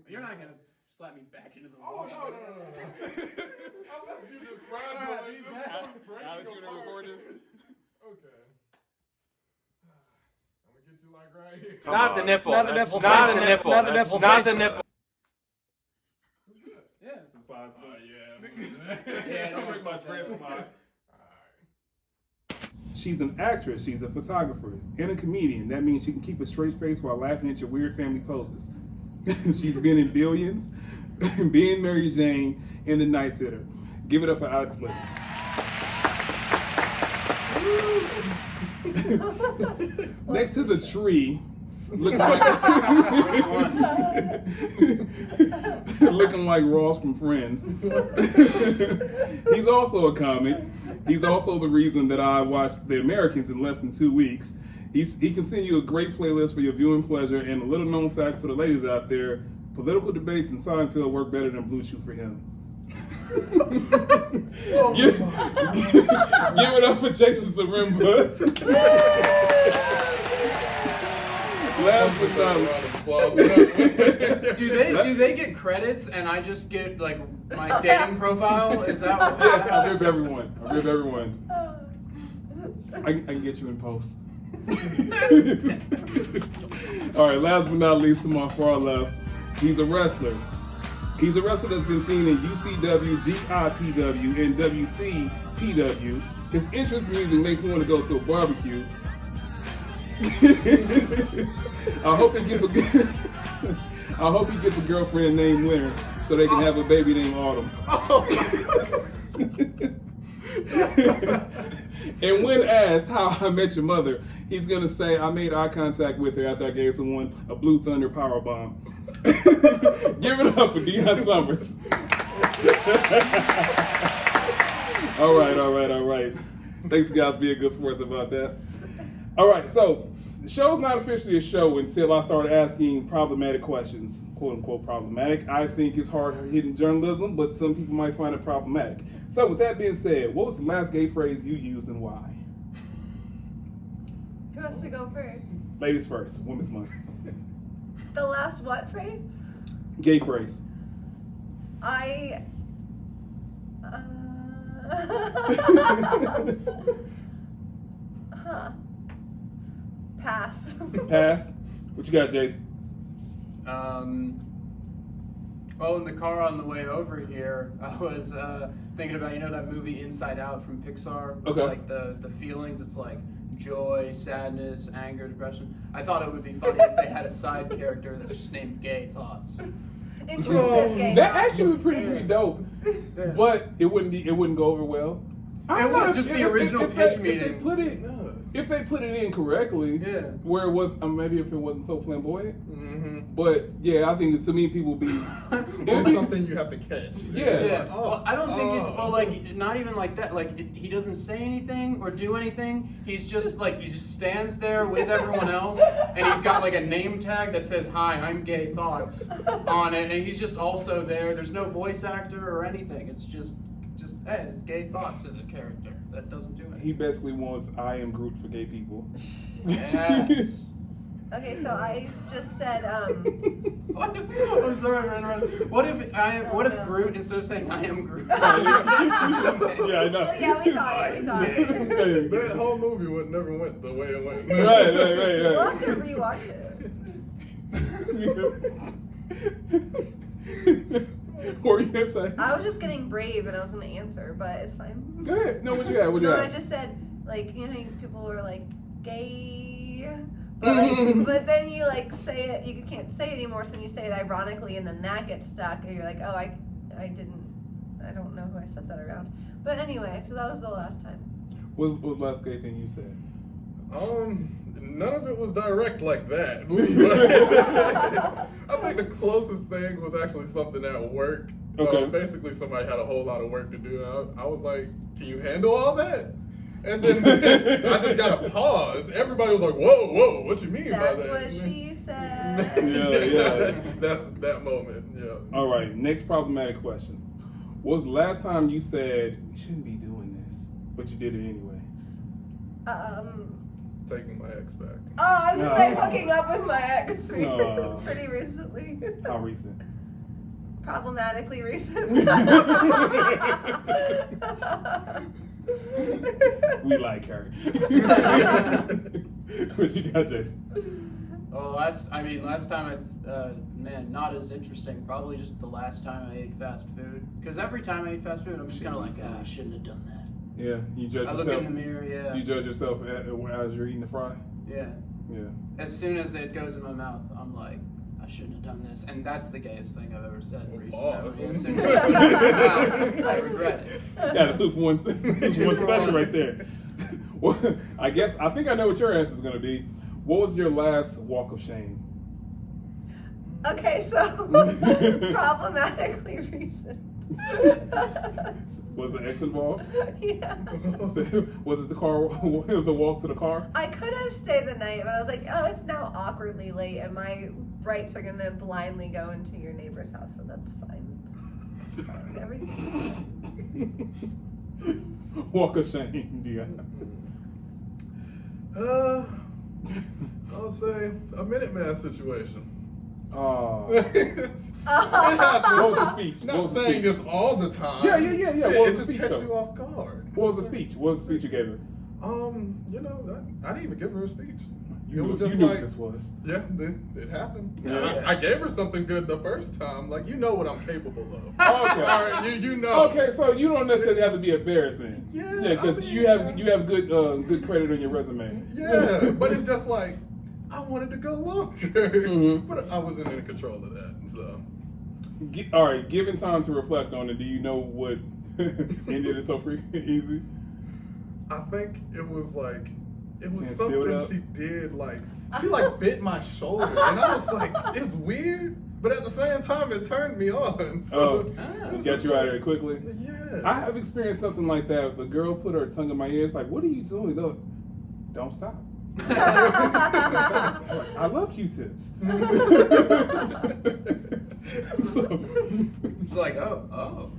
You're not gonna slap me back into the wall. wall. No. Unless you just friends Alyx, you gonna record this? Okay. I'm gonna get you like right here. Not the nipple. Not the nipple. Not the nipple. Not the nipple. Not the nipple. Yeah. Yeah, don't break my dreads, man. She's an actress, she's a photographer, and a comedian. That means she can keep a straight face while laughing at your weird family poses. She's been in Billions, Being Mary Jane, and The Night Sitter. Give it up for Alyx Libby. Next to the tree, looking like looking like Ross from Friends. He's also a comic. He's also the reason that I watched The Americans in less than 2 weeks. He can send you a great playlist for your viewing pleasure, and a little known fact for the ladies out there, political debates in Seinfeld work better than Blue Chew for him. Give it up for Jason Zaremba. Last but not least. Do they get credits and I just get like my dating profile? Is that what? Yes, I'll rip everyone. I can get you in post. All right, last but not least, to my far left, he's a wrestler. He's a wrestler that's been seen in UCW, GIPW, and WCPW. His interest music makes me want to go to a barbecue. I hope he gets a girlfriend named Winter so they can have a baby named Autumn. And when asked how I met your mother, he's gonna say I made eye contact with her after I gave someone a Blue Thunder power bomb. Give it up for Deon Summerz. All right. Thanks, guys, being good sports about that. All right, so the show's not officially a show until I started asking problematic questions, quote unquote problematic. I think it's hard-hitting journalism, but some people might find it problematic. So with that being said, what was the last gay phrase you used and why? Who has to go first? Ladies first, Women's Month. The last what phrase? Gay phrase. Pass. Pass. What you got, Jason? Well, in the car on the way over here, I was thinking about, that movie Inside Out from Pixar? Okay. Like the feelings, it's like joy, sadness, anger, depression. I thought it would be funny if they had a side character that's just named Gay Thoughts. Intrusive gay. That actually would pretty dope, but it wouldn't go over well. It would just the original pitch meeting. If they put it in correctly, where it was, maybe if it wasn't so flamboyant. But yeah, I think to me people be it's something you have to catch. Yeah. Well, I don't think not even like that. Like he doesn't say anything or do anything. He's just he just stands there with everyone else, and he's got like a name tag that says "Hi, I'm Gay Thoughts" on it, and he's just also there. There's no voice actor or anything. It's just hey, Gay Thoughts is a character that doesn't do anything. He basically wants "I am Groot" for gay people. Yes. Okay, so I just said I'm sorry, What if Groot, instead of saying I am Groot? Yeah, I know. Well, yeah, we thought it. That whole movie would never went the way it went. Right. We'll have to rewatch it. What were you gonna say? I was just getting brave and I was gonna answer, but it's fine. Go ahead. No, what you got? I just said how people were like gay, but then you say it. You can't say it anymore, so then you say it ironically, and then that gets stuck, and you're like, oh, I don't know who I said that around. But anyway, so that was the last time. What was the last gay thing you said? None of it was direct like that. I think the closest thing was actually something at work. Okay. Basically, somebody had a whole lot of work to do. I was like, "Can you handle all that?" And then I just got a pause. Everybody was like, "Whoa, what you mean by that?" That's what she said. Yeah. That's that moment. Yeah. All right. Next problematic question. What was the last time you said we shouldn't be doing this, but you did it anyway? Taking my ex back. Oh, I was just hooking up with my ex pretty recently. How recent? Problematically recent. We like her. What you got, Jason? Well, last time man, not as interesting. Probably just the last time I ate fast food. Because every time I eat fast food, I'm just kind of like, I shouldn't have done that. Yeah, you judge I yourself. look in the mirror, yeah. You judge yourself as you're eating the fry. Yeah. Yeah. As soon as it goes in my mouth, I'm like, I shouldn't have done this. And that's the gayest thing I've ever said recently. Pause. As soon as it goes in my mouth, I regret it. Got a 2 for 1 special right there. Well, I think I know what your answer is going to be. What was your last walk of shame? Okay, so problematically recent. Was the ex involved? Yeah. Was it the car? Was the walk to the car? I could have stayed the night, but I was like, oh, it's now awkwardly late, and my rights are gonna blindly go into your neighbor's house, so that's fine. Everything. Walk of shame, Deon. I'll say a Minute Man situation. Oh. It happens. What was the speech? Not What was the saying speech? this all the time. Yeah. What was It the just speech catch though? you off guard. What was the speech? What was the speech you gave her? You know, I didn't even give her a speech. You It knew, was just you knew like, what this was. yeah, it happened. Yeah. I gave her something good the first time. Like, you know what I'm capable of. Okay. All right, you know. Okay, so you don't necessarily have to be embarrassed then. Yeah, because I mean, you have good credit on your resume. Yeah, but it's just like, I wanted to go longer. Mhm. But I wasn't in control of that, so. All right, given time to reflect on it, do you know what ended it so freaking easy? I think it was like, it was Tense something build-up. she did, like, she like bit my shoulder, and I was like, it's weird, but at the same time, it turned me on. So it was Got just you out of like, there quickly. Yeah. I have experienced something like that. If a girl put her tongue in my ear, it's like, what are you doing? No, don't stop. I love Q-tips. So, It's like, oh.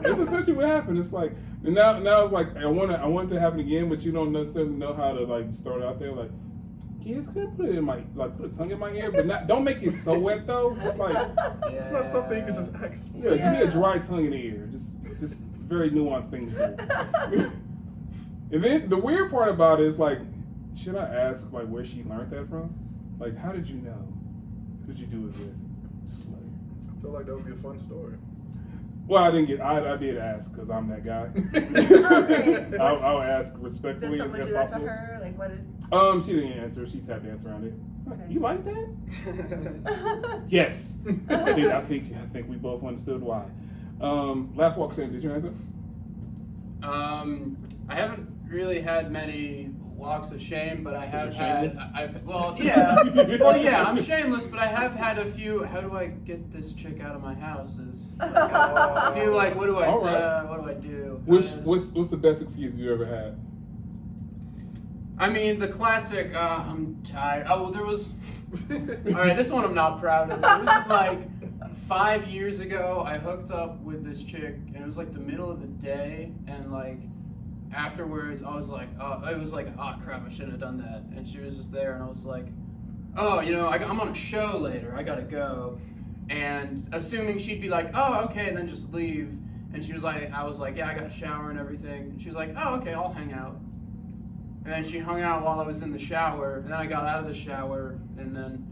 it's essentially what happened. It's like, and now it's like, I want it to happen again, but you don't necessarily know how to like start out there. Like, yeah, it's good. Put it in my put a tongue in my ear, but don't make it so wet though. It's like, It's not something you can just ask for. yeah, give me a dry tongue in the ear. Just it's a very nuanced thing to do. And then the weird part about it is like, should I ask like where she learned that from? Like, how did you know? Who did you do it with? Just like, I feel like that would be a fun story. well, I did ask because I'm that guy. Okay. I'll ask Did respectfully someone as do that to possible. her? Like, what did? She didn't answer. She tapped dance around it. Okay. You like that? Yes. I think we both understood why. Last walk in, did you answer? I haven't really had many walks of shame, but I have had. I'm shameless, but I have had a few. How do I get this chick out of my house? Is a few like, what do I All say? right. What do I do? What's the best excuse you ever had? I mean, the classic. I'm tired. Oh, well, there was. All right, this one I'm not proud of. It was like 5 years ago. I hooked up with this chick, and it was like the middle of the day, and like. Afterwards, I was like, it was like, oh crap, I shouldn't have done that. And she was just there, and I was like, oh, I'm on a show later, I gotta go. And assuming she'd be like, oh, okay, and then just leave. And she was like, I was like, yeah, I got a shower and everything. And she was like, oh, okay, I'll hang out. And then she hung out while I was in the shower, and then I got out of the shower, and then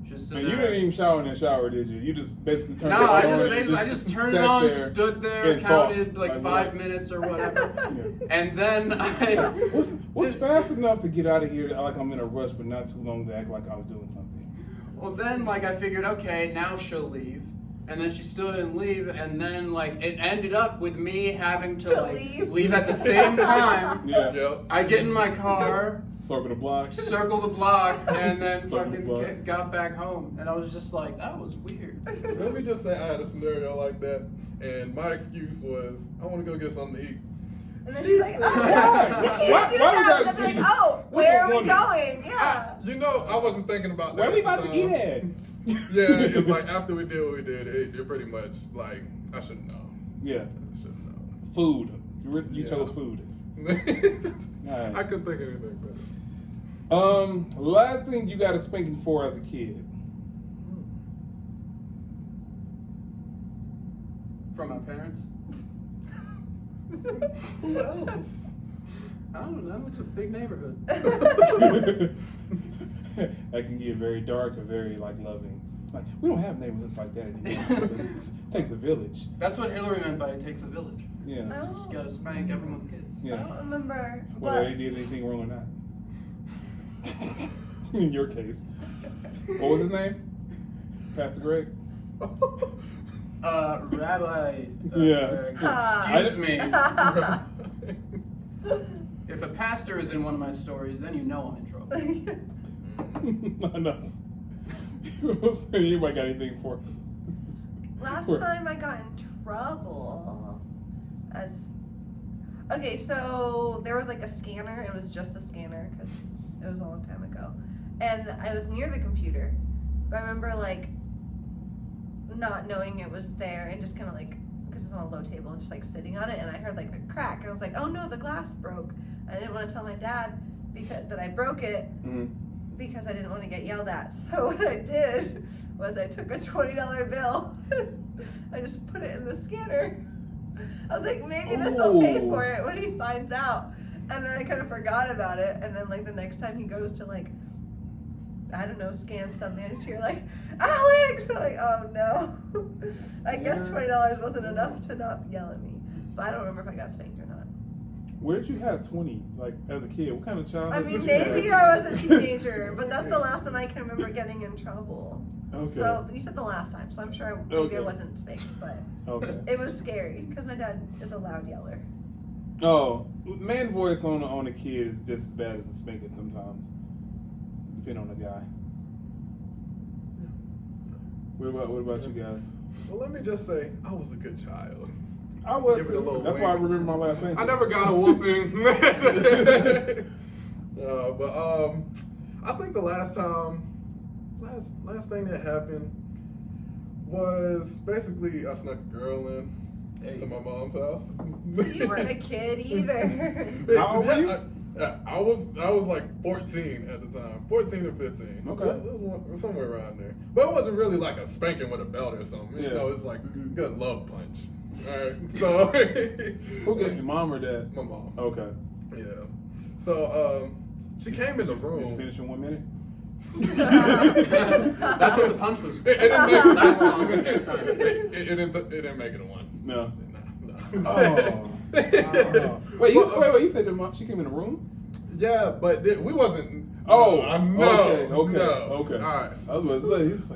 just stood And you there. didn't even shower in the shower, did you? You just basically turned No, it I on just, and I just turned it sat on, there stood there, and thought, counted like 5 minutes or whatever. Yeah. And then What's fast enough to get out of here like I'm in a rush, but not too long to act like I was doing something? Well, then, like, I figured, okay, now she'll leave. And then she still didn't leave, and then, like, it ended up with me having to, like, leave at the same time. Yeah. Yep. I get in my car, Circle the block. circle the block, and then Circle the block. fucking got back home. And I was just like, that was weird. Let me just say I had a scenario like that, and my excuse was, I want to go get something to eat. And then she's like, oh, you can't Why- do why that. was that And I'm like, excuse? oh, where are we woman? going? Yeah. You know, I wasn't thinking about that. Where are we at the about to eat time. at? Yeah, it's like after we did what we did, it pretty much like I should have known. Yeah. I should have known. Food. You Yeah. chose food. Alright. I couldn't think of anything better. Last thing you got a spanking for as a kid. From my parents? Who else? I don't know. It's a big neighborhood. That can get very dark or very like loving. Like we don't have neighborhoods like that anymore. It takes a village. That's what Hillary meant by it takes a village. Yeah. Oh, You gotta spank everyone's kids. I Yeah. don't remember. Whether they did anything wrong or not. In your case. What was his name? Pastor Greg? Rabbi. Yeah. Excuse me. If a pastor is in one of my stories, then you know I'm in trouble. I know. You might got anything for Last for- time I got in trouble okay, so there was like a scanner. It was just a scanner because it was a long time ago, and I was near the computer. But I remember like not knowing it was there and just kind of like because it's on a low table and just like sitting on it, and I heard like a crack, and I was like, oh no, the glass broke. I didn't want to tell my dad that I broke it. Because I didn't want to get yelled at. So what I did was I took a $20 bill. I just put it in the scanner. I was like, maybe this will pay for it when he finds out. And then I kind of forgot about it. And then like the next time he goes to like, I don't know, scan something, I just hear like, Alyx! I'm like, oh no. I guess $20 wasn't enough to not yell at me. But I don't remember if I got spanked or not. Where did you have 20? Like as a kid, what kind of childhood? I mean, did you have? maybe I was a teenager, but that's the last time I can remember getting in trouble. Okay. So you said the last time, so I'm sure maybe Okay. I wasn't spanked, but Okay. it was scary because my dad is a loud yeller. Oh, man voice on a kid is just as bad as a spanking sometimes, depending on the guy. What about you guys? Well, let me just say, I was a good child. I was Give it a too. little That's why I wink. remember my last name. I never got a whooping. I think the last thing that happened was basically I snuck a girl in to my mom's house. You weren't a kid either. How old were you? I was like 14 at the time, 14 or 15. Okay. It was somewhere around there. But it wasn't really like a spanking with a belt or something. You Yeah. know, it's like good love punch. All right. So Who got your mom or dad? my mom. Okay. Yeah. So she came in the Did you room. finish in 1 minute? That's what the punch was. It didn't make Last long next time. it didn't make it a one. No. No. Oh. Wait, you said your mom, she came in the room? Yeah, but we wasn't. Oh, no. okay. No. Okay. All right. I was about to say, he was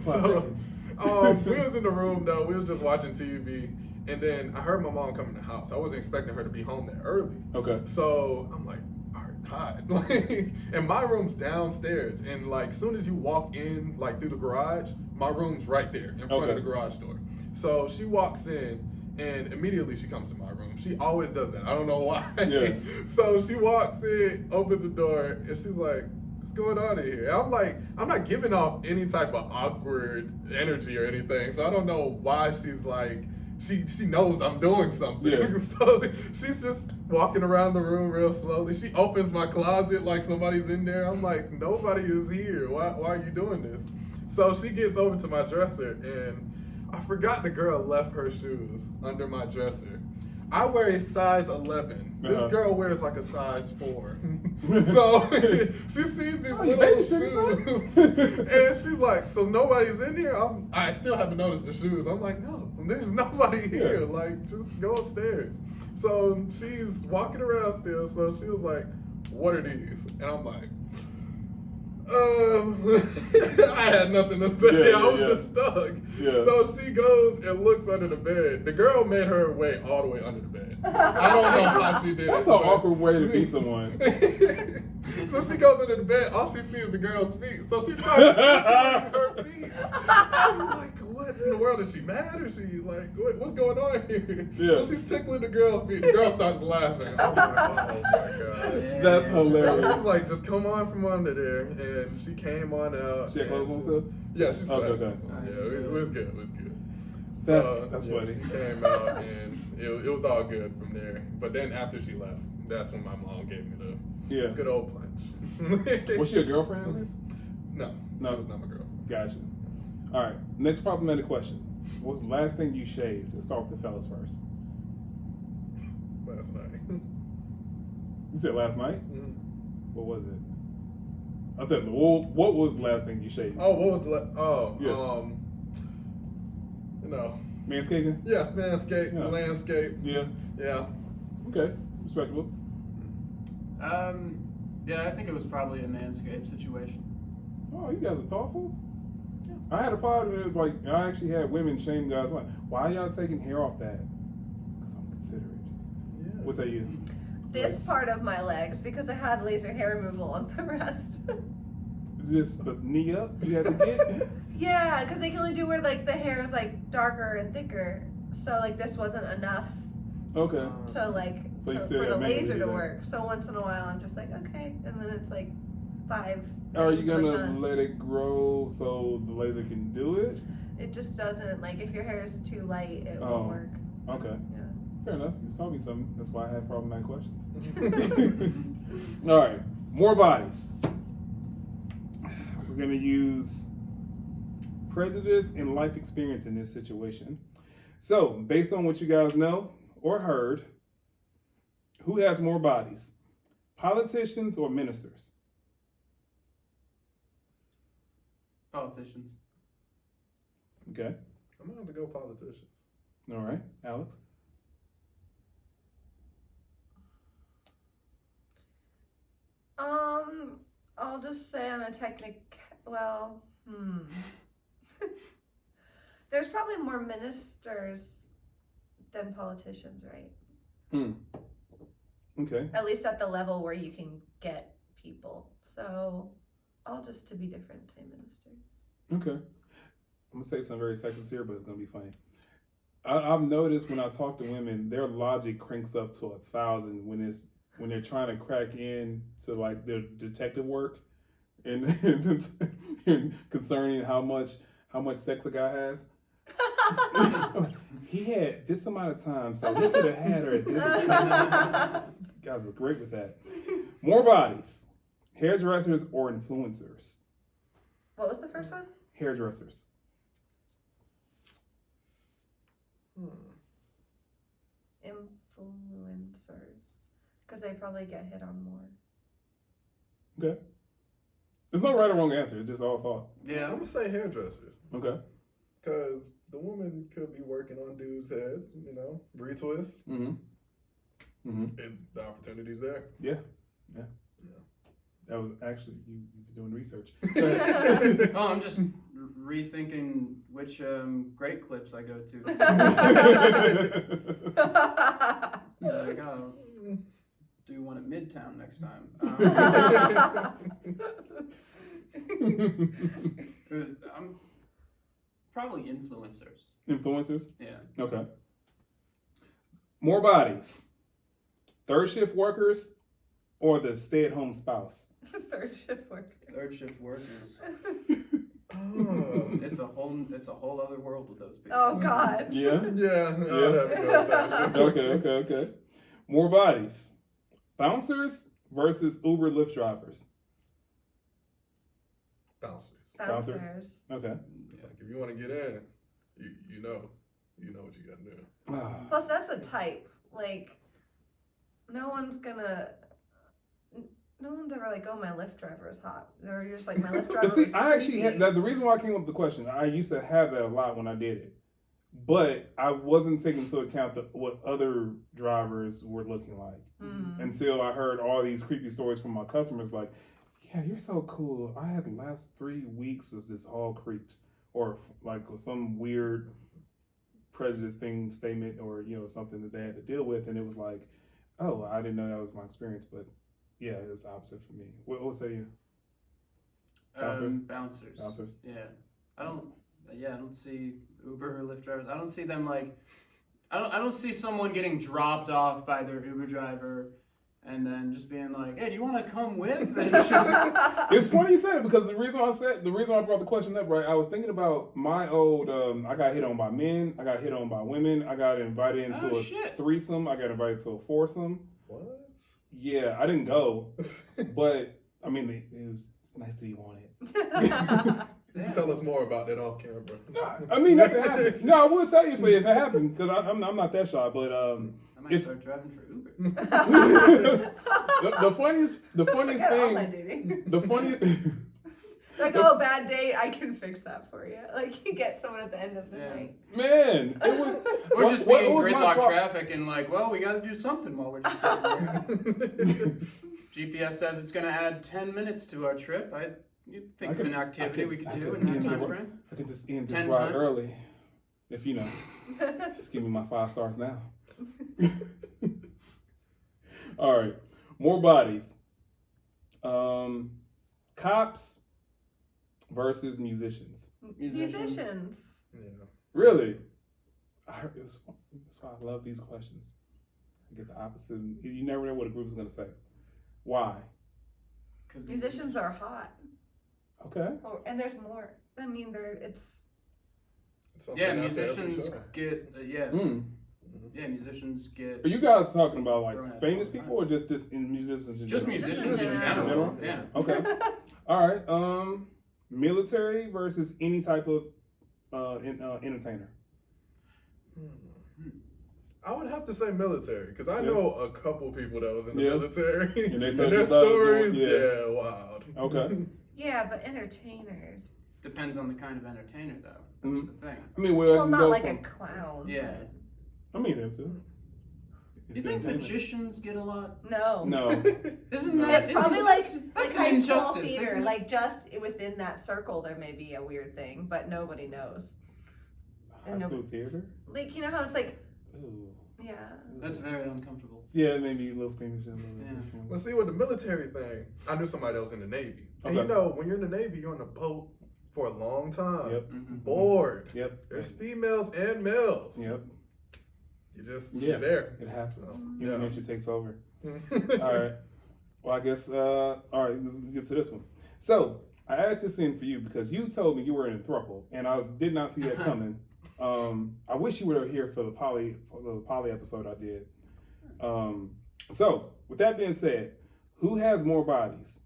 like, We was in the room though. We was just watching TV, and then I heard my mom come in the house. I wasn't expecting her to be home that early. Okay. So I'm like, all right, hide. Like, and my room's downstairs, and like, soon as you walk in, like through the garage, my room's right there in front of the garage door. So she walks in, and immediately she comes to my room. She always does that. I don't know why. Yeah. So she walks in, opens the door, and she's like, what's going on in here? And I'm like, I'm not giving off any type of awkward energy or anything. So I don't know why she's like, she knows I'm doing something. Yeah. So she's just walking around the room real slowly. She opens my closet like somebody's in there. I'm like, nobody is here. Why are you doing this? So she gets over to my dresser, and I forgot the girl left her shoes under my dresser. I wear a size 11. This girl wears like a size 4. So she sees these little shoes, and she's like, "So nobody's in here?" I still haven't noticed the shoes. I'm like, "No, there's nobody here. Like, just go upstairs." So she's walking around still. So she was like, "What are these?" And I'm like, I had nothing to say. I was just stuck. Yeah. So she goes and looks under the bed. The girl made her way all the way under the bed. I don't know how she did That's it. an awkward way to beat someone. So she goes under the bed. All she sees is the girl's feet. So she starts tickling her feet. I'm like, what in the world? Is she mad? Or she like, what's going on here? Yeah. So she's tickling the girl's feet. The girl starts laughing. I'm like, oh my God. That's So I was hilarious. like, just come on from under there. And she came on out. She had clothes on still? Yeah, she still had Okay. clothes on. Yeah, it was good. It was good. That's Yeah, funny. She came out and it was all good from there. But then after she left, that's when my mom gave me the good old punch. Was she a girlfriend at least? No, No. she was not my girl. Gotcha. All right. Next problematic question. What was the last thing you shaved? Let's start with the fellas first. Last night. You said last night? Mhm. What was it? I said, well, what was the last thing you shaved? Oh, what was Manscaping? yeah, manscape, Yeah. landscape. Yeah. Yeah. Okay. Respectable. Yeah, I think it was probably a Manscaped situation. Oh, you guys are thoughtful. I had a problem like I actually had women shame guys like, why y'all taking hair off that? Because I'm considerate. Yeah. What say you? This part of my legs because I had laser hair removal on the rest. Just the knee up you had to get? Yeah, because they can only do where like the hair is like darker and thicker. So like this wasn't enough Okay. to like So you to, still for the gotta manually laser do to that. work. So once in a while I'm just like okay, and then it's like 5. Are you days, like, gonna done. let it grow so the laser can do it? It just doesn't like if your hair is too light, it Oh. won't work. Okay. Yeah. Fair enough. You just told me something. That's why I have problematic questions. All right. More bodies. We're going to use prejudice and life experience in this situation. So, based on what you guys know or heard, who has more bodies? Politicians or ministers? Politicians. Okay. I'm gonna have to go politicians. All right. Alyx? I'll just say on a there's probably more ministers than politicians, right? Okay. At least at the level where you can get people. So I'll just to be different say ministers. Okay. I'm going to say something very sexist here, but it's going to be funny. I've noticed when I talk to women, their logic cranks up to 1,000 when they're trying to crack in to like their detective work and, and concerning how much sex a guy has. He had this amount of time, so he could have had her at this point. Guys are great with that. More bodies. Hairdressers or influencers? What was the first one? Hairdressers. Influencers. Because they probably get hit on more. Okay. There's no right or wrong answer. It's just all thought. Yeah. I'm gonna say hairdressers. Okay. Because the woman could be working on dudes' heads, retwist. Mm-hmm. Mm-hmm. And the opportunity's there. Yeah. That was actually you doing research. Oh, I'm just rethinking which great clips I go to. Like, oh, do one at Midtown next time. I'm probably influencers. Influencers? Yeah. Okay. More bodies. Third shift workers or the stay-at-home spouse? Third shift worker. Third shift workers. Oh. It's a whole other world with those people. Oh God. Yeah? Yeah, I'd have to go with that. Okay. More bodies. Bouncers versus Uber Lyft drivers? Bouncers. Bouncers. Okay. It's like if you want to get in, you know what you got to do. Plus, that's a type. Like, no one's ever like, oh, my Lyft driver is hot. They're just like, my Lyft driver But see, is I actually creepy. had the reason why I came up with the question. I used to have that a lot when I did it, but I wasn't taking into account what other drivers were looking like until I heard all these creepy stories from my customers. Like, yeah, you're so cool. I had the last 3 weeks was just all creeps, or like some weird prejudice statement, or something that they had to deal with, and it was like, oh, I didn't know that was my experience, but. Yeah, it's the opposite for me. What say you? Bouncers? Bouncers. Yeah. I don't see Uber or Lyft drivers. I don't see them like, I don't see someone getting dropped off by their Uber driver and then just being like, hey, do you want to come with? And It's funny you said it because the reason I brought the question up, right? I was thinking about my old, I got hit on by men, I got hit on by women, I got invited into a threesome, I got invited to a foursome. What? Yeah, I didn't go, but I mean, it's nice to be wanted. You can tell us more about that off camera. I mean, if it happened. No, I will tell you if it happened, because I'm not that shy, but I might start driving for Uber. the funniest Forget thing, online dating. the funniest, Like, oh, bad date, I can fix that for you. Like, you get someone at the end of the night. man, it was, Or just what being was my gridlock fault? traffic and like, well, we got to do something while we're just sitting here. GPS says it's going to add 10 minutes to our trip. You think of an activity we could do in that time frame? I can just end this 10 ride times? early, if you know. Just give me my 5 stars now. All right, more bodies. Cops versus musicians. Musicians. Yeah. Really? I heard this. That's why I love these questions. I get the opposite. You never know what a group is going to say. Why? Because Musicians are hot. Okay. Oh, and there's more. I mean, it's Something Yeah, out there for musicians sure. get, Mm. yeah, musicians get, Are you guys talking about like Throwing at famous all the people or just in musicians in just general? musicians in Musicians in general. general? Yeah. Okay. All right. Military versus any type of entertainer. I would have to say military because I know a couple people that was in the Yeah. military, And they and tell you their about it, stories, yeah. wild. Okay. yeah, but entertainers. Depends on the kind of entertainer, though. That's Mhm. the thing. I mean, where I Well, can not go like from, a clown. Yeah. I mean, them too. Do you It's think entertainment. magicians get a lot? No. No. Isn't No. that? It's probably like that's high an school injustice, theater. isn't it? Like just within that circle, there may be a weird thing, but nobody knows. High school theater. Like you know how it's like, Ooh. yeah. That's very uncomfortable. Yeah, maybe a little squeamish. Yeah. Well, see, with the military thing, I knew somebody that was in the Navy. And you Okay. know, when you're in the Navy, you're on a boat for a long time. Yep. Bored. Yep. There's females and males. Yep. You just, Yeah. you're there. It happens. So, Human yeah. nature takes over. All right. Well, I guess, all right, let's get to this one. So, I added this in for you because you told me you were in a throuple, and I did not see that coming. I wish you were here for the poly episode I did. So, with that being said, who has more bodies?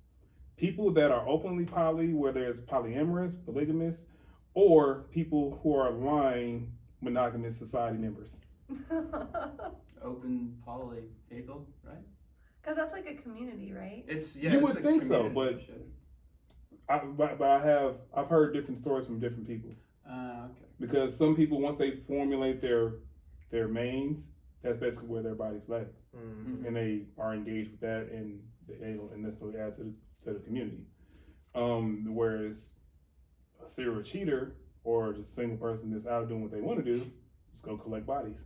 People that are openly poly, whether it's polyamorous, polygamous, or people who are lying monogamous society members? Open poly people, right? Because that's like a community, right? It's You it's would a think so, community but shit. but I've heard different stories from different people. Okay. Because some people, once they formulate their mains, that's basically where their bodies lay, and they are engaged with that, and they don't necessarily add to the community. Whereas a serial cheater or just a single person that's out doing what they want to do, just go collect bodies.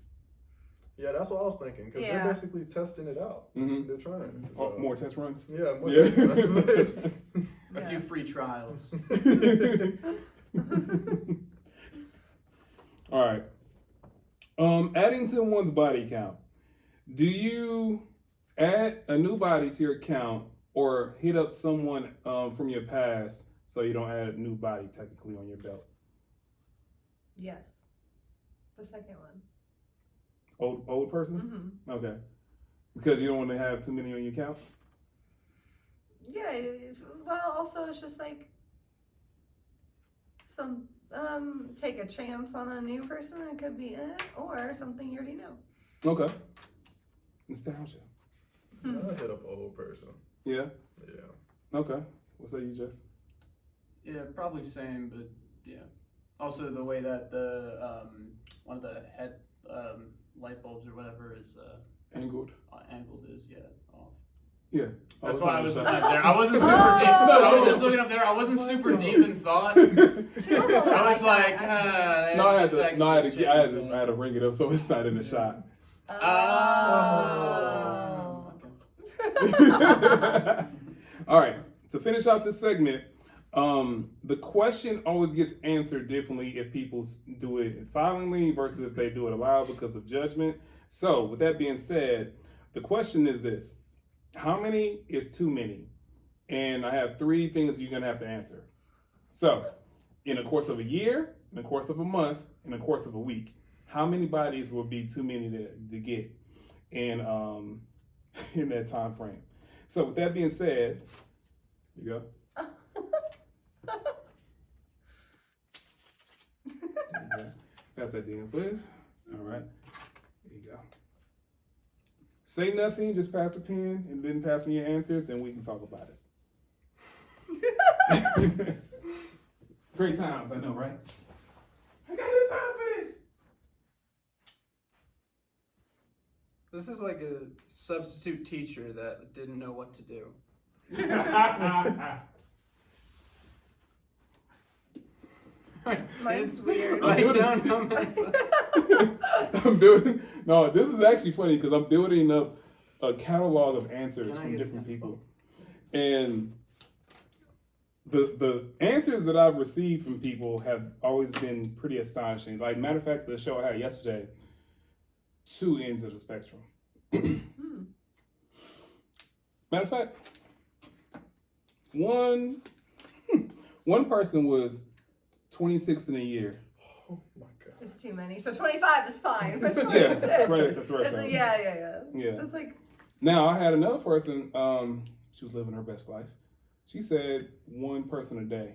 Yeah, that's what I was thinking because Yeah. they're basically testing it out. Mm-hmm. They're trying. Oh, So. more test runs. Yeah, more Yeah. test runs. A few free trials. All right. Adding to one's body count. Do you add a new body to your count or hit up someone from your past so you don't add a new body technically on your belt? Yes. The second one. Old person? Mm-hmm. Okay. Because you don't want to have too many on your count? Yeah. Well, also it's just like some take a chance on a new person. It could be or something you already know. Okay. Nostalgia. I hit up an old person. Yeah? Yeah. Okay. What's that you, Jess? Yeah, probably same, but yeah. Also, the way that the one of the head light bulbs or whatever is Angled. angled is off. Yeah. That's Oh, why I was fine. looking up there. I wasn't super deep. I was just looking up there. I wasn't super deep in thought. I was like, I had to ring it up so it's not in the shot. Oh. Okay. All right. To finish off this segment, the question always gets answered differently if people do it silently versus if they do it aloud because of judgment. So, with that being said, the question is this: how many is too many? And I have 3 things you're gonna have to answer. So, in the course of a year, in the course of a month, in the course of a week, how many bodies will be too many to get in in that time frame? So, with that being said, here you go. Pass that Deon, please. All right. There you go. Say nothing, just pass the pen, and then pass me your answers, and we can talk about it. Great times, I know, right? I got this time for this. This is like a substitute teacher that didn't know what to do. Mine's weird. Write down how many. I'm building. No, this is actually funny because I'm building up a catalog of answers Can I from get different that? people, and the answers that I've received from people have always been pretty astonishing. Like, matter of fact, the show I had yesterday, two ends of the spectrum. Matter of fact, one person was 26 in a year. Oh my god. It's too many. So 25 is fine. But 26. Yeah, it's right at the It's threshold. like, yeah. Yeah. It's like, Now, I had another person, she was living her best life. She said one person a day.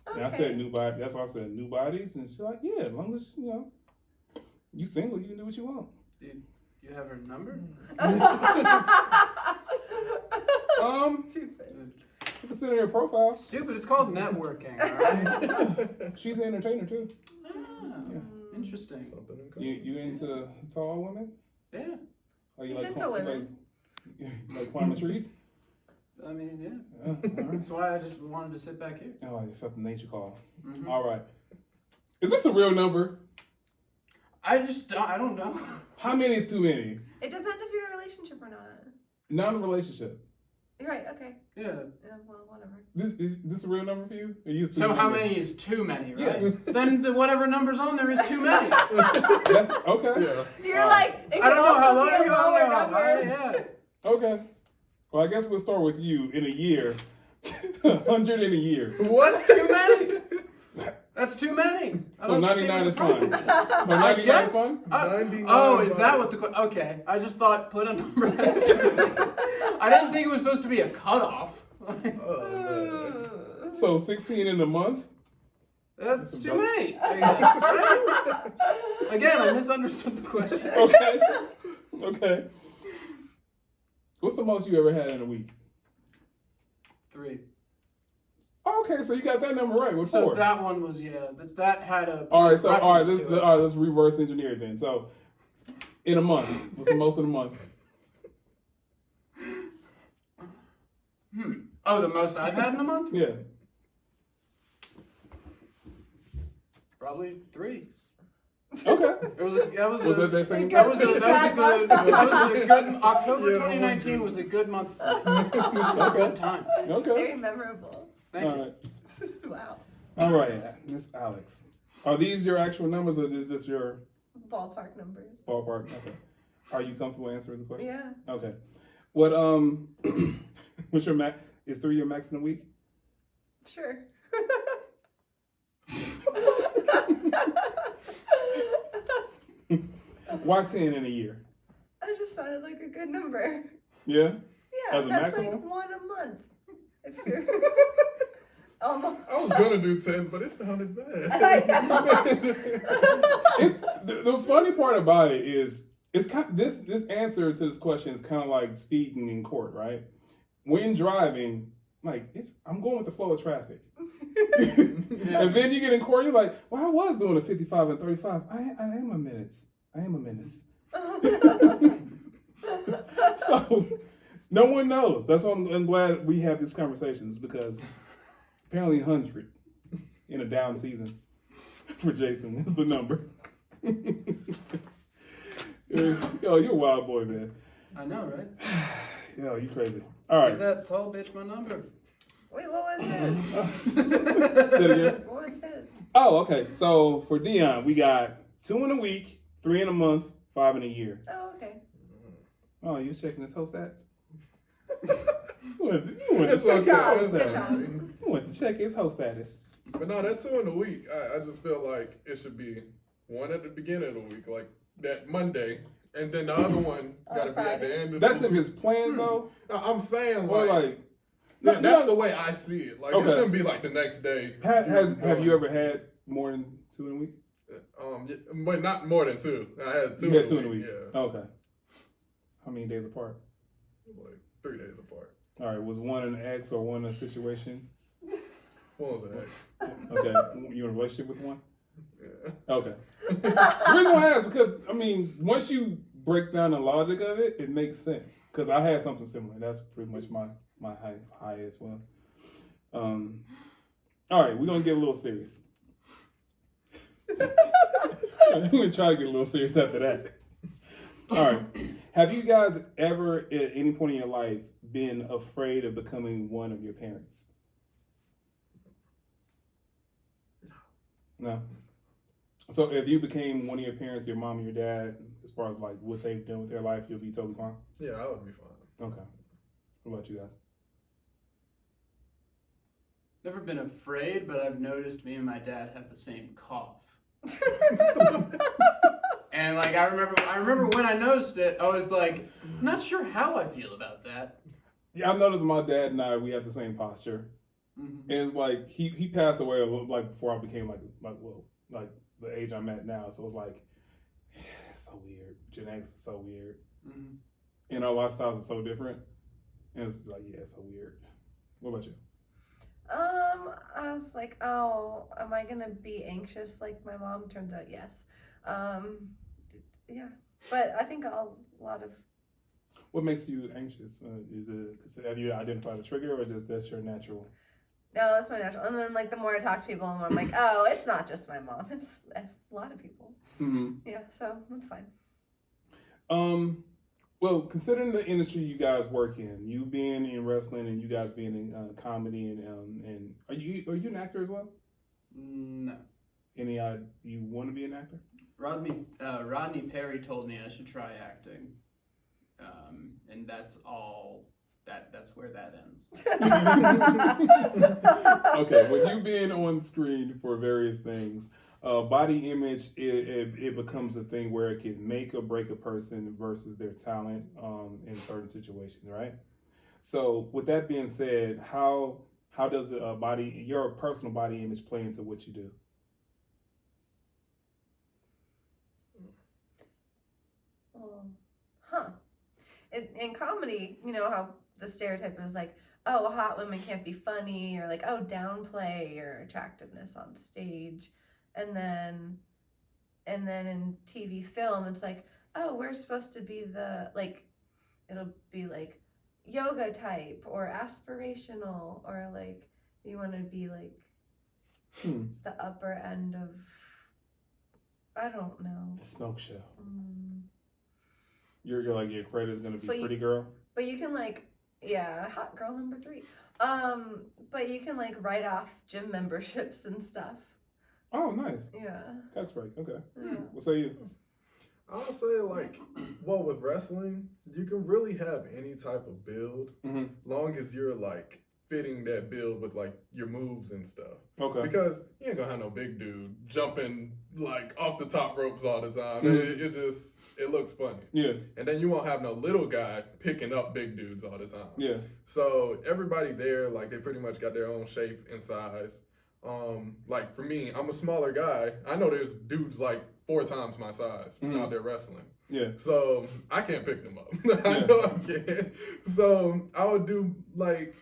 okay. And I said new body. That's why I said new bodies. And she's like, yeah, as long as, you single, you can do what you want. Do you have her number? Stupid. You can send her your profile. Stupid. It's called networking. All right. She's an entertainer, too. Interesting. Something in common. You into tall women? Yeah. Or you He's like, into women. You like climbing trees? I mean, yeah. Yeah, all right. That's why I just wanted to sit back here. Oh, you felt the nature call. Mhm. All right. Is this a real number? I don't know. How many is too many? It depends if you're in a relationship or not. Not in a relationship. You're right, okay. Yeah. Yeah, well, whatever. This a real number for you? Or you used to So do how numbers? many is too many, right? Yeah. Then whatever number's on there is too many. That's, okay. Yeah. You're like, it I don't could know how also low be a you are. lower How number. high, yeah. Okay. Well, I guess we'll start with you in a year. 100 in a year. What's too many? That's too many. I So don't see 99 what is the fine. problem So I 99 is guess. fine? 99 Oh, is that fine. what the okay? I just thought put a number that's too many. I didn't think it was supposed to be a cutoff. Oh, man. So 16 in a month? That's too many. I guess, right? Again, I misunderstood the question. Okay. Okay. What's the most you ever had in a week? 3. Oh, okay, so you got that number right. With So 4. that one was that had a All right, so reference to it. let's reverse engineer it then. So, in a month, what's the most in a month? Oh, the most I've had in a month? Yeah. Probably 3. Okay. It was Was that that same? that was a good October Yeah, 2019 was a good month for me. It was a good time. Okay. Very memorable. Thank All you. right. Wow. All right, Miss Alyx. Are these your actual numbers, or is this your Ballpark numbers. ballpark? Okay. Are you comfortable answering the question? Yeah. Okay. What what's your max? Is 3 your max in a week? Sure. Why 10 in a year? That just sounded like a good number. Yeah. Yeah, As a that's maximum? like 1 a month. If you're almost. I was gonna do 10, but it sounded bad. I know. It's, the funny part about it is it's kind this answer to this question is kind of like speeding in court, right? When driving, like I'm going with the flow of traffic. And then you get in court, you're like, well, I was doing a 55 and 35. I am a menace. So no one knows. That's why I'm glad we have these conversations, because apparently 100 in a down season for Jason is the number. Yo, you're a wild boy, man. I know, right? Yo, you crazy. All right. Give that tall bitch my number. Wait, what was his? Say it again. What was his? Oh, okay. So for Deon, we got 2 in a week, 3 in a month, 5 in a year. Oh, okay. Oh, you checking his whole stats? You went to That's check what his job, whole good status. job. You went to check his whole status. But no, that 2 in a week, I just feel like it should be 1 at the beginning of the week, like that Monday, and then the other one gotta be at the end of That's the if week. it's planned though. No, I'm saying Or like, like, yeah, that's the way I see it. Like Okay. it shouldn't be like the next day. have you ever had more than 2 in a week? But not more than 2. I had 2. You had 2 in a week. Yeah. Okay. How many days apart? It was like 3 days apart. All right. Was one an ex or one a situation? One was an ex. Okay. You in a relationship with one? Yeah. Okay. The reason why I ask because I mean, once you break down the logic of it, it makes sense. Because I had something similar. That's pretty much my high as well. All right, we're gonna get a little serious. We're gonna try to get a little serious after that. All right. Have you guys ever, at any point in your life, been afraid of becoming one of your parents? No. So if you became one of your parents, your mom or your dad, as far as like what they've done with their life, you'll be totally fine? Yeah, I would be fine. Okay. What about you guys? Never been afraid, but I've noticed me and my dad have the same cough. And like I remember when I noticed it, I was like, not sure how I feel about that. Yeah, I've noticed my dad and I, we have the same posture. Mm-hmm. And it's like he passed away like before I became like the age I'm at now. So it's like it's so weird. Genetics is so weird. Mm-hmm. And our lifestyles are so different. And it's like, yeah, it's so weird. What about you? I was like, oh, am I gonna be anxious like my mom? Turns out, yes. Yeah, but I think a lot of. What makes you anxious? Have you identified a trigger, or just that's your natural? No, that's my natural. And then like the more I talk to people, the more I'm like, oh, it's not just my mom. It's a lot of people. Mm-hmm. Yeah, so that's fine. Well, considering the industry you guys work in, you being in wrestling and you guys being in comedy and are you an actor as well? No. Any you want to be an actor? Rodney Perry told me I should try acting, and that's all. That's where that ends. Okay, with you being on screen for various things, body image it becomes a thing where it can make or break a person versus their talent in certain situations, right? So, with that being said, how does your personal body image play into what you do? In comedy, you know how the stereotype is like, oh, hot women can't be funny, or like, oh, downplay your attractiveness on stage, and then in TV film, it's like, oh, we're supposed to be the like, it'll be like yoga type or aspirational, or like you want to be like the upper end of, I don't know, the smoke show. You're like your credit is gonna be pretty girl. But you can like, yeah, hot girl number 3. But you can like write off gym memberships and stuff. Oh, nice. Yeah. Tax break. Okay. Yeah. What say you? I'll say like, well, with wrestling, you can really have any type of build, long as you're like fitting that build with like your moves and stuff. Okay. Because you ain't gonna have no big dude jumping like off the top ropes all the time. It looks funny. Yeah. And then you won't have no little guy picking up big dudes all the time. Yeah. So everybody there, like they pretty much got their own shape and size. Like for me, I'm a smaller guy. I know there's dudes like 4 times my size out there wrestling. Yeah. So I can't pick them up. I know I can't. So I would do like,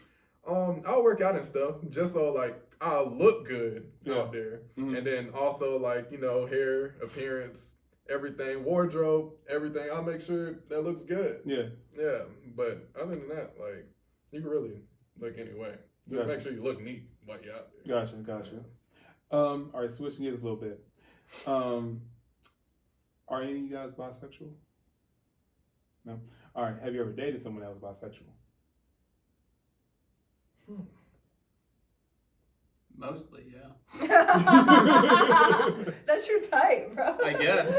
I'll work out and stuff just so like I'll look good out there. And then also like, you know, hair, appearance, everything, wardrobe, everything. I'll make sure that looks good. Yeah. Yeah. But other than that, like, you can really look anyway. Just make sure you look neat while you're out there. Gotcha. All right, switching gears a little bit. Are any of you guys bisexual? No? All right, have you ever dated someone that was bisexual? Mostly, yeah. That's your type, bro. I guess.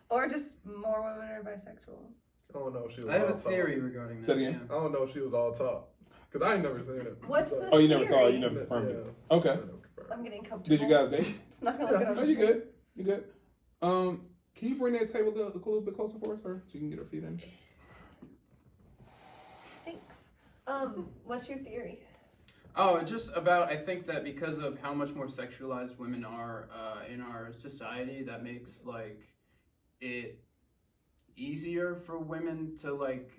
Or just more women are bisexual. I don't know if she was I have all a theory regarding that. Say it again? I don't know if she was all talk. Because I ain't never seen it. What's the Oh, you never saw it? theory? You never confirmed it? Yeah. Okay. I'm getting comfortable. Did you guys date? It's not gonna look good on Oh, the you screen. good. You good. Can you bring that table a little bit closer for us, so she can get her feet in? Thanks. What's your theory? Oh, just about, I think that because of how much more sexualized women are in our society, that makes, like, it easier for women to, like...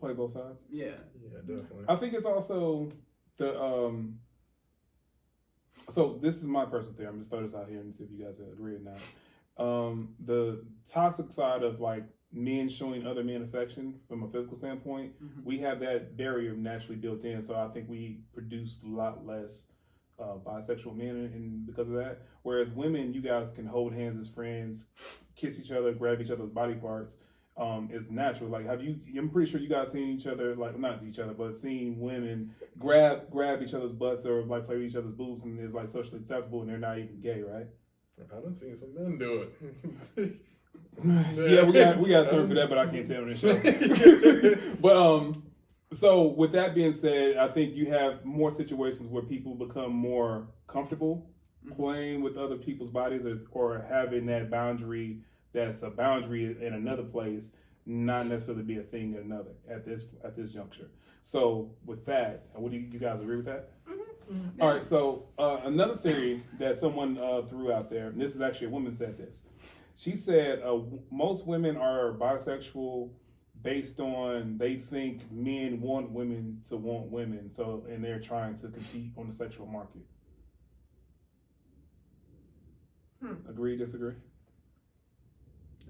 play both sides? Yeah. Yeah, definitely. I think it's also the... So this is my personal theory. I'm just throw this out here and see if you guys agree or not. The toxic side of, like, men showing other men affection from a physical standpoint, we have that barrier naturally built in. So I think we produce a lot less bisexual men and because of that. Whereas women, you guys can hold hands as friends, kiss each other, grab each other's body parts. It's natural. Like, I'm pretty sure you guys seen each other, like, not each other, but seen women grab each other's butts or, like, play with each other's boobs, and it's, like, socially acceptable, and they're not even gay, right? I done seen some men do it. Yeah, we got a term for that, but I can't say it on this show. But so with that being said, I think you have more situations where people become more comfortable playing with other people's bodies or having that boundary that's a boundary in another place, not necessarily be a thing in another at this juncture. So with that, do you guys agree with that? Mm-hmm. All right. So another theory that someone threw out there, and this is actually a woman said this. She said most women are bisexual based on they think men want women to want women, and they're trying to compete on the sexual market. Agree, disagree?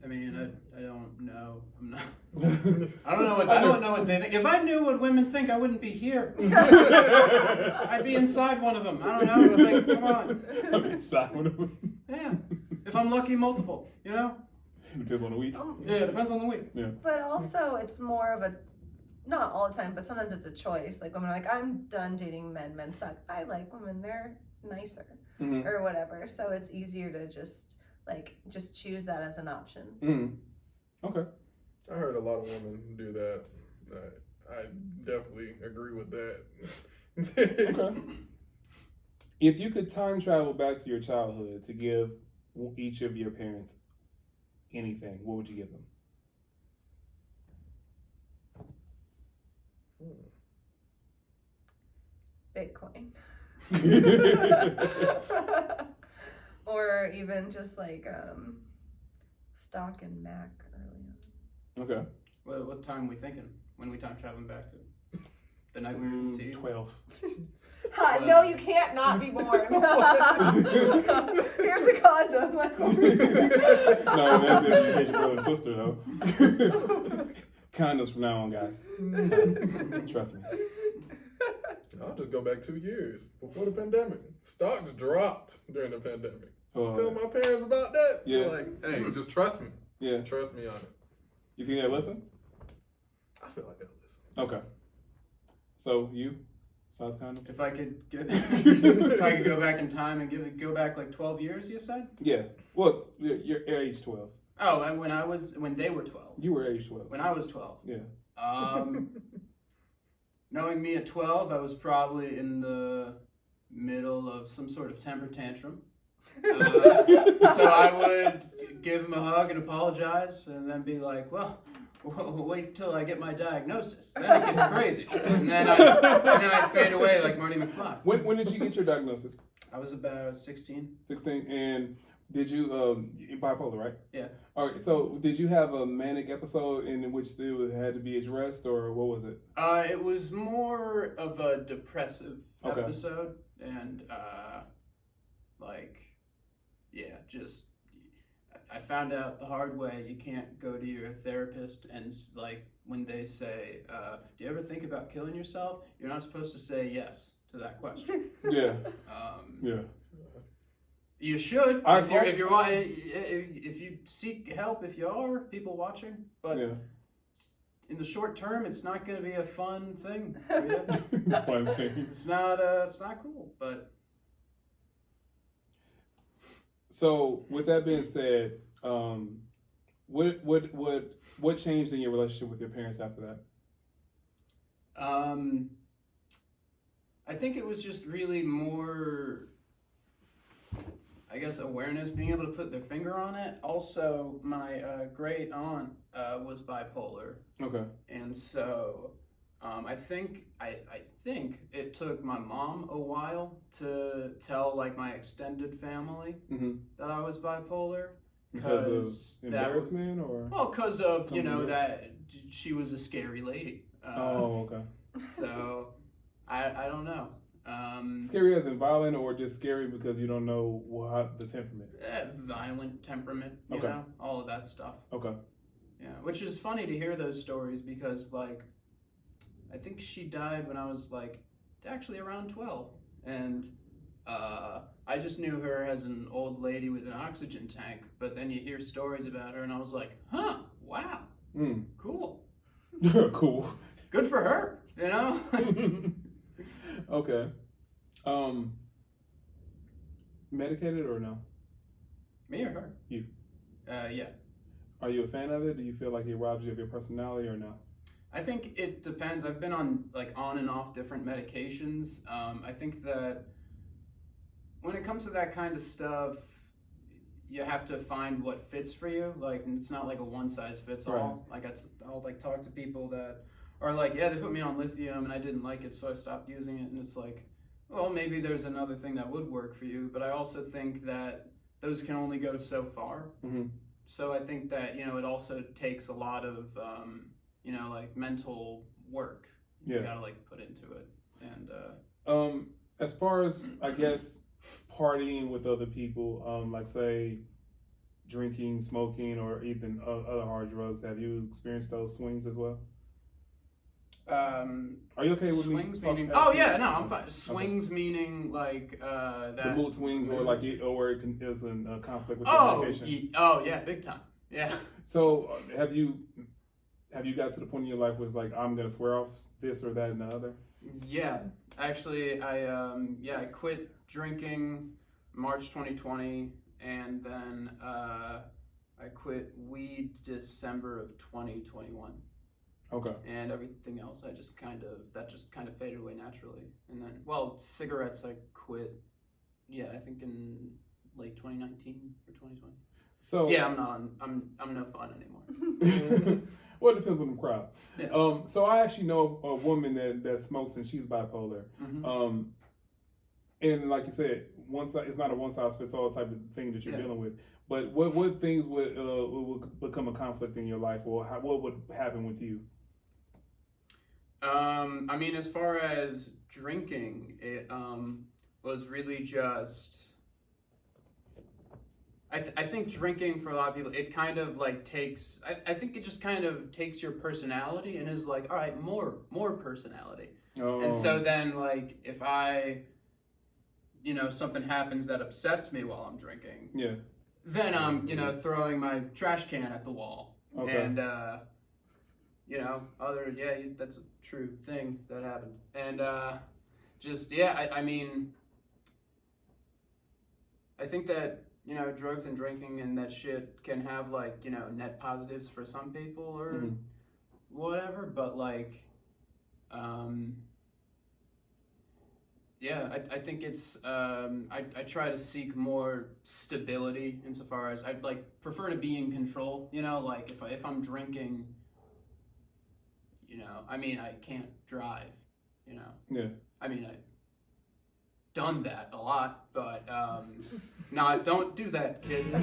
I mean, I don't know. I'm not. I don't know what they think. If I knew what women think, I wouldn't be here. I'd be inside one of them. I don't know. Like, come on. I'm inside one of them. Yeah. If I'm lucky, multiple. You know. Depends on the week. Yeah, it depends on the week. Yeah. But also, it's more of a, not all the time, but sometimes it's a choice. Like, women are like, I'm done dating men. Men suck. I like women. They're nicer. Mm-hmm. Or whatever. So it's easier to just choose that as an option. Mm-hmm. Okay. I heard a lot of women do that. I definitely agree with that. Okay. If you could time travel back to your childhood to give each of your parents anything, what would you give them? Bitcoin. Or even just like stock and Mac early on. Okay. What time are we thinking when we time traveling back to? The night we were conceived? 12. No, you can't not be born. Here's a condom. No, that's if you hate your brother and sister, though. Condoms from now on, guys. Trust me. I'll just go back 2 years before the pandemic. Stocks dropped during the pandemic. Tell my parents about that. Yeah. They're like, hey, just trust me. Yeah. Trust me on it. You think they'll listen? I feel like they'll listen. Okay. So you, besides condoms? If I could if I could go back in time and go back like 12 years, you said? Yeah. Well, you're age 12. Oh, and when they were 12. You were age 12. When I was 12. Yeah. Knowing me at 12, I was probably in the middle of some sort of temper tantrum. So I would give him a hug and apologize, and then be like, "Well, wait till I get my diagnosis. Then it gets crazy." And then I'd fade away like Marty McFly. When did you get your diagnosis? I was about 16. 16, and did you bipolar, right? Yeah. All right. So did you have a manic episode in which it had to be addressed, or what was it? It was more of a depressive episode, and just I found out the hard way. You can't go to your therapist and like when they say, "Do you ever think about killing yourself?" You're not supposed to say yes to that question. Yeah. Yeah. You should if you seek help if you are people watching, but in the short term, it's not going to be a fun thing. Fun thing. It's not cool, but. So, with that being said, what changed in your relationship with your parents after that? I think it was just really more, I guess, awareness, being able to put their finger on it. Also, my great aunt was bipolar. Okay. And so I think it took my mom a while to tell like my extended family that I was bipolar. Because of embarrassment or? Well, because of, you know, that she was a scary lady. Oh, okay. So, I don't know. Scary as in violent, or just scary because you don't know what the temperament? Violent temperament, you Okay. know, all of that stuff. Okay. Yeah, which is funny to hear those stories because, like, I think she died when I was, like, actually around 12. And I just knew her as an old lady with an oxygen tank. But then you hear stories about her, and I was like, huh, wow, cool. Cool. Good for her, you know? Okay. Medicated or no? Me or her? You. Yeah. Are you a fan of it? Do you feel like it robs you of your personality or no? I think it depends. I've been on and off different medications. I think that when it comes to that kind of stuff, you have to find what fits for you. Like, it's not like a one size fits all. Like, I'll like talk to people that are like, yeah, they put me on lithium and I didn't like it, so I stopped using it. And it's like, well, maybe there's another thing that would work for you. But I also think that those can only go so far. So I think that, you know, it also takes a lot of, you know, like mental work you gotta like put into it. And as far as, I guess, partying with other people, like say drinking, smoking, or even other hard drugs, have you experienced those swings as well? Are you okay with swings me meaning? talking? Oh yeah, no, I'm fine. Swings meaning like that. The mood swings, or like or it is in conflict with your Oh, medication. oh yeah, big time. Yeah. So have you got to the point in your life where it's like, I'm gonna swear off this or that and the other? Yeah, actually, I quit drinking March 2020, and then I quit weed December of 2021. Okay. And everything else, that just kind of faded away naturally. And then, well, cigarettes I quit. Yeah, I think in late 2019 or 2020. So yeah, I'm no fun anymore. Well, it depends on the crowd. Yeah. So I actually know a woman that smokes and she's bipolar. And like you said, it's not a one size fits all type of thing that you're dealing with. But what things would become a conflict in your life, or what would happen with you? I mean, as far as drinking, it was really just. I think drinking for a lot of people, it kind of like takes. I think it just kind of takes your personality and is like, all right, more personality. Oh. And so then, like, if you know, something happens that upsets me while I'm drinking. Yeah. Then I'm, you know, throwing my trash can at the wall. Okay. And, you know, that's a true thing that happened. And I mean, I think that, you know, drugs and drinking and that shit can have, like, you know, net positives for some people or whatever, but, like, I think it's, I try to seek more stability insofar as I'd like prefer to be in control, you know, like if I'm drinking, you know, I mean, I can't drive, you know. Yeah. I mean, I've done that a lot, but, no, don't do that, kids.